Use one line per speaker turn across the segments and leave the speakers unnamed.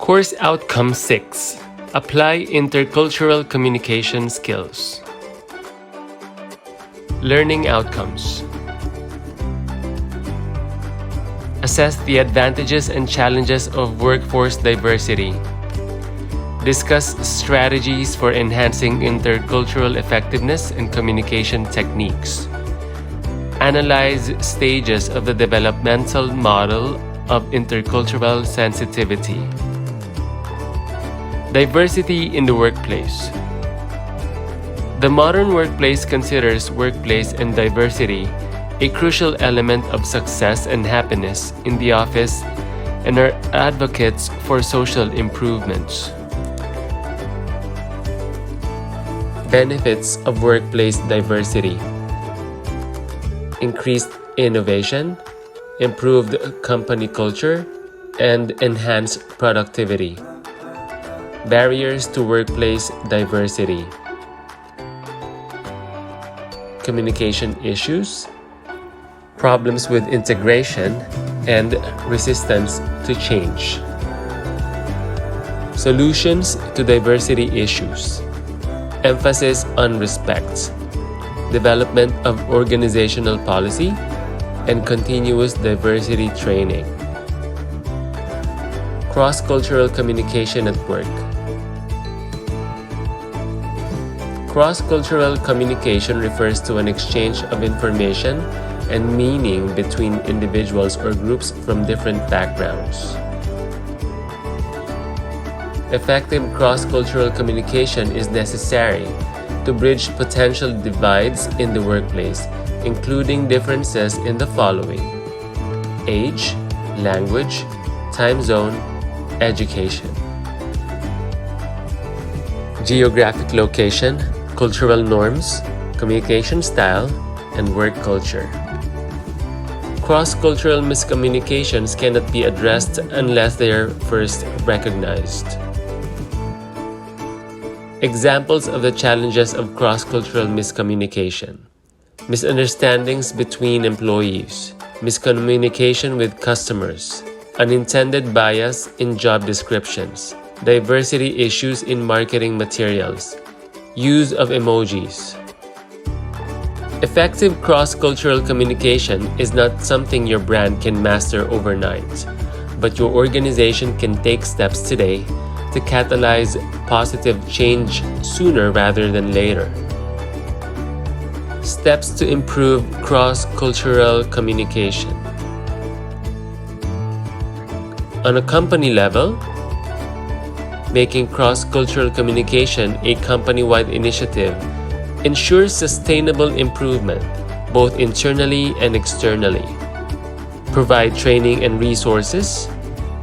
Course Outcome 6. Apply intercultural communication skills. Learning outcomes. Assess the advantages and challenges of workforce diversity. Discuss strategies for enhancing intercultural effectiveness and communication techniques. Analyze stages of the developmental model of intercultural sensitivity. Diversity in the workplace. The modern workplace considers workplace and diversity a crucial element of success and happiness in the office and are advocates for social improvements. Benefits of workplace diversity: increased innovation, improved company culture, and enhanced productivity. Barriers to workplace diversity: communication issues, problems with integration, and resistance to change. Solutions to diversity issues: emphasis on respect, development of organizational policy, and continuous diversity training. Cross-cultural communication at work. Cross-cultural communication refers to an exchange of information and meaning between individuals or groups from different backgrounds. Effective cross-cultural communication is necessary to bridge potential divides in the workplace, including differences in the following: age, language, time zone, education. Geographic location, cultural norms, communication style, and work culture. Cross-cultural miscommunications cannot be addressed unless they are first recognized. Examples of the challenges of cross-cultural miscommunication: misunderstandings between employees, miscommunication with customers, unintended bias in job descriptions, diversity issues in marketing materials, use of emojis. Effective cross-cultural communication is not something your brand can master overnight, but your organization can take steps today to catalyze positive change sooner rather than later. Steps to improve cross-cultural communication. On a company level, making cross-cultural communication a company-wide initiative ensures sustainable improvement, both internally and externally. Provide training and resources,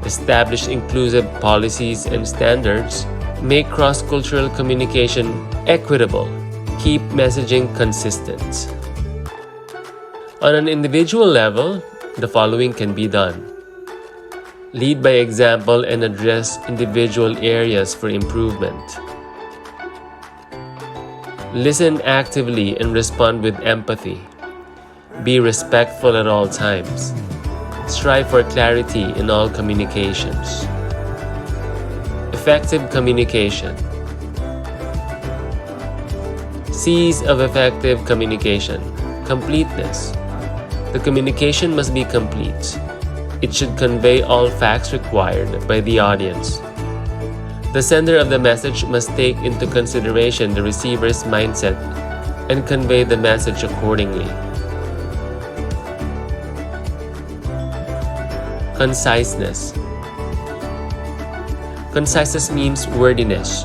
establish inclusive policies and standards, make cross-cultural communication equitable, keep messaging consistent. On an individual level, the following can be done. Lead by example and address individual areas for improvement. Listen actively and respond with empathy. Be respectful at all times. Strive for clarity in all communications. Effective communication. C's of effective communication: completeness. The communication must be complete. It should convey all facts required by the audience. The sender of the message must take into consideration the receiver's mindset and convey the message accordingly. Conciseness. Conciseness means wordiness.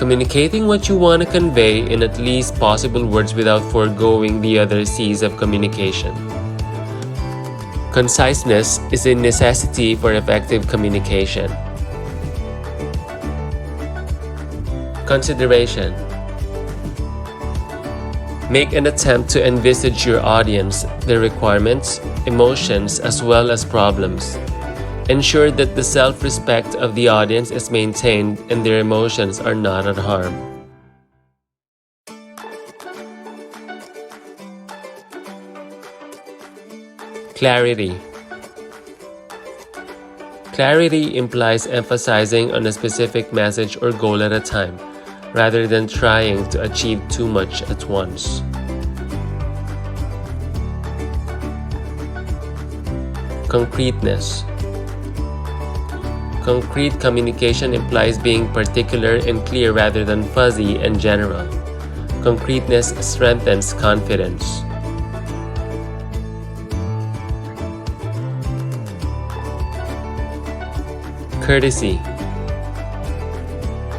Communicating what you want to convey in at least possible words without foregoing the other C's of communication. Conciseness is a necessity for effective communication. Consideration. Make an attempt to envisage your audience, their requirements, emotions, as well as problems. Ensure that the self-respect of the audience is maintained and their emotions are not at harm. Clarity. Clarity implies emphasizing on a specific message or goal at a time, rather than trying to achieve too much at once. Concreteness. Concrete communication implies being particular and clear rather than fuzzy and general. Concreteness strengthens confidence. Courtesy.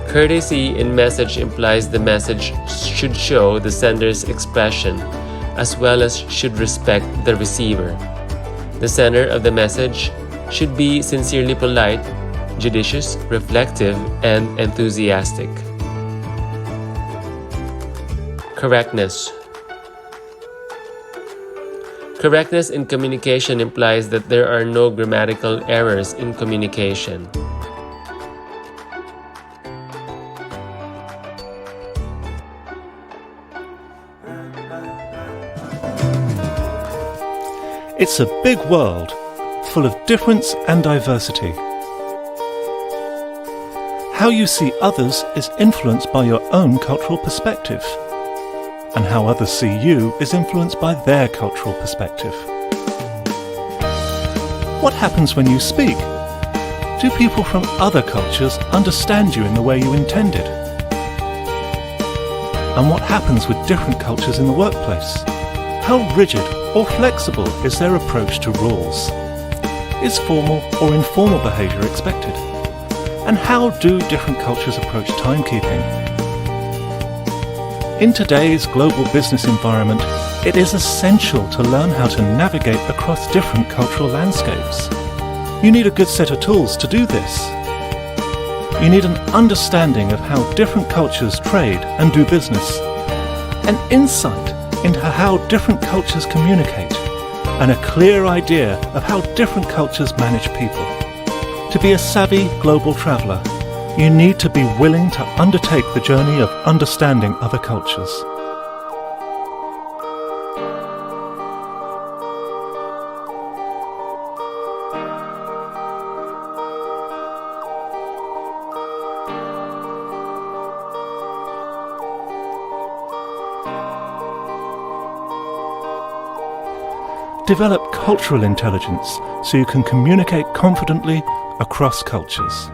Courtesy in message implies the message should show the sender's expression as well as should respect the receiver. The sender of the message should be sincerely polite, judicious, reflective, and enthusiastic. Correctness. Correctness in communication implies that there are no grammatical errors in communication.
It's a big world, full of difference and diversity. How you see others is influenced by your own cultural perspective, and how others see you is influenced by their cultural perspective. What happens when you speak? Do people from other cultures understand you in the way you intended? And what happens with different cultures in the workplace? How rigid or flexible is their approach to rules? Is formal or informal behaviour expected? And how do different cultures approach timekeeping? In today's global business environment, it is essential to learn how to navigate across different cultural landscapes. You need a good set of tools to do this. You need an understanding of how different cultures trade and do business, an insight into how different cultures communicate, and a clear idea of how different cultures manage people. To be a savvy global traveller, you need to be willing to undertake the journey of understanding other cultures. Develop cultural intelligence so you can communicate confidently across cultures.